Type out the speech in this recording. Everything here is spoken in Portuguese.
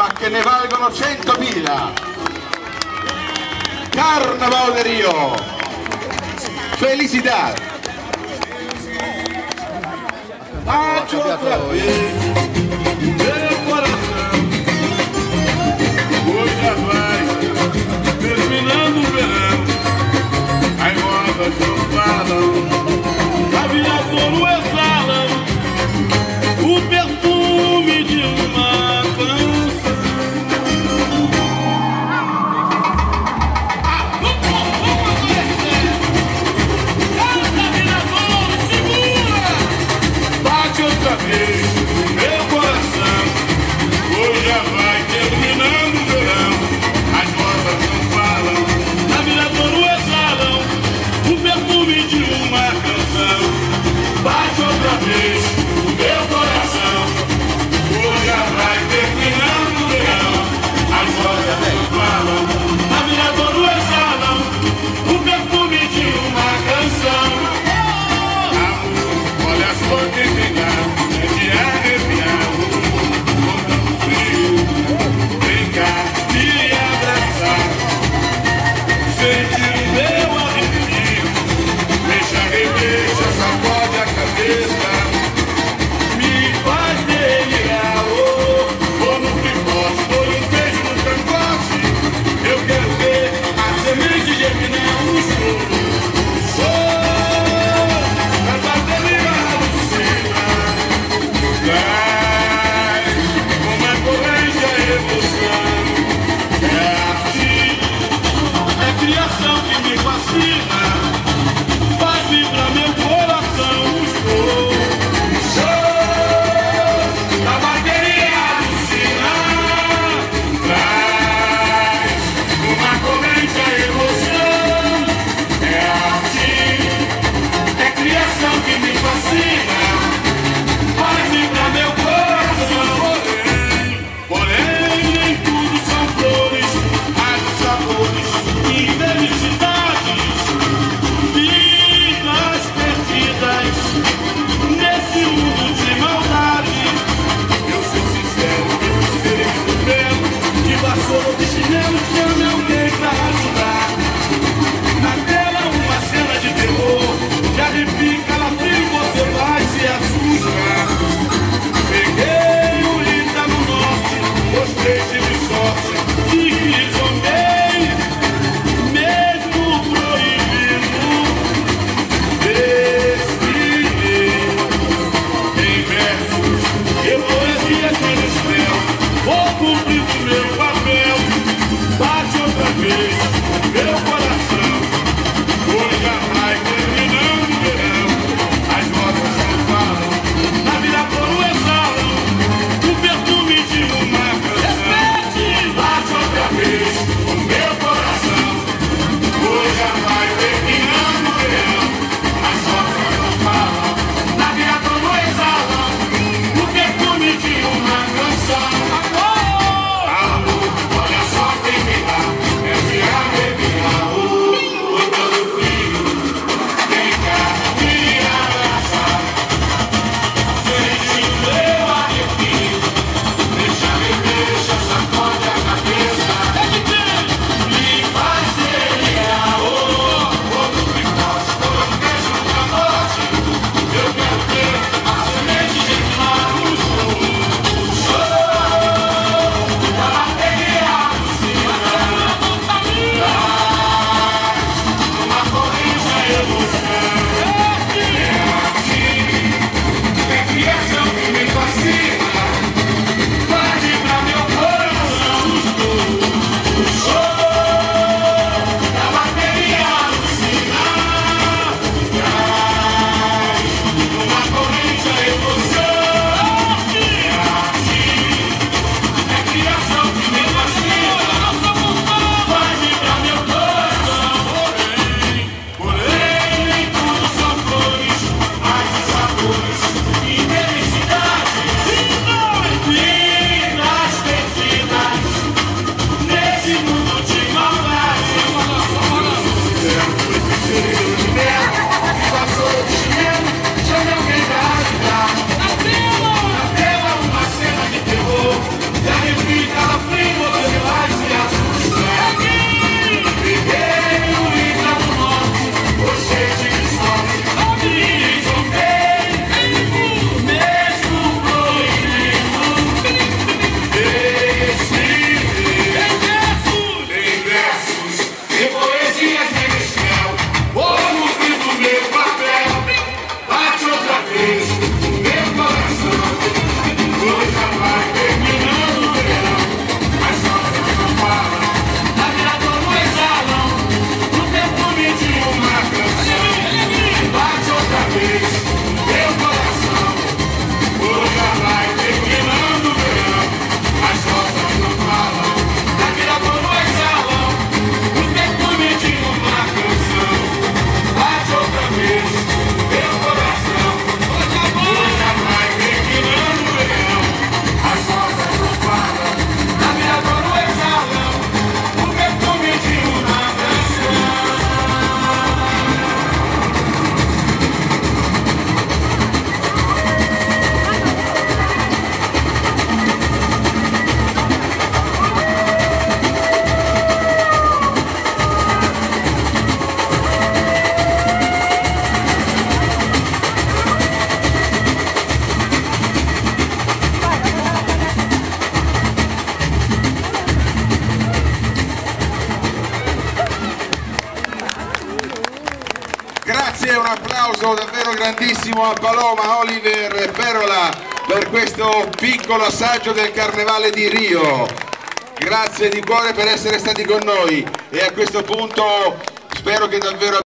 ma che ne valgono 100.000. Carnaval de Rio. Felicidade. Bate outra vez meu coração. Hoje já vai terminando o verão. As modas não falam, aviador exalam o perfume de uma canção. Bate outra vez meu coração. Hoje já vai terminando o verão. As modas não falam, aviador exalam o perfume de uma canção. Bate outra vez o meu coração. Hoje já vai terminando o verão. As modas não falam, aviador exalam o perfume de uma canção. Amor, olha só quem vem cá, é de arrepiar. Com tanto frio, vem cá me abraçar. Sente o meu arrepio, mexa, sacode a cabeça. Me faz delirar, vou no pipote, dou um beijo no cangote. Eu quero ver a semente germinar no choro. Vai bater ligar no cima. Traz uma corrente a emoção. É arte, é criação que me fascina. Faz vibrar meu coração. Show da bateria alucina. Traz uma corrente a emoção. É arte, é criação que me fascina. Faz vibrar meu coração. Porém, nem tudo são flores, águas, sabores e felicidades. Vidas perdidas nesse mundo de maldade. Eu sou sincero, eu serei do belo, de vassoura, de chinelo, chame alguém pra ajudar. Na tela uma cena de terror, de arrepio, calafrio, você vai se assustar. Peguei o Rita no norte, mostrei, tive sorte e zombei, mesmo proibido. Desfilei em versos e poesia que eles têm. Vou cumprir o meu papel. Bate outra vez meu coração. Hoje já vai terminando o verão. As notas não falam, na vida por exalam o perfume de uma canção. Bate outra vez o meu coração. Hoje já vai terminando o verão. As notas não falam, na vida por exalam o perfume de uma canção. Amor, applauso davvero grandissimo a Paloma, Oliver e Perola per questo piccolo assaggio del Carnevale di Rio. Grazie di cuore per essere stati con noi e a questo punto spero che davvero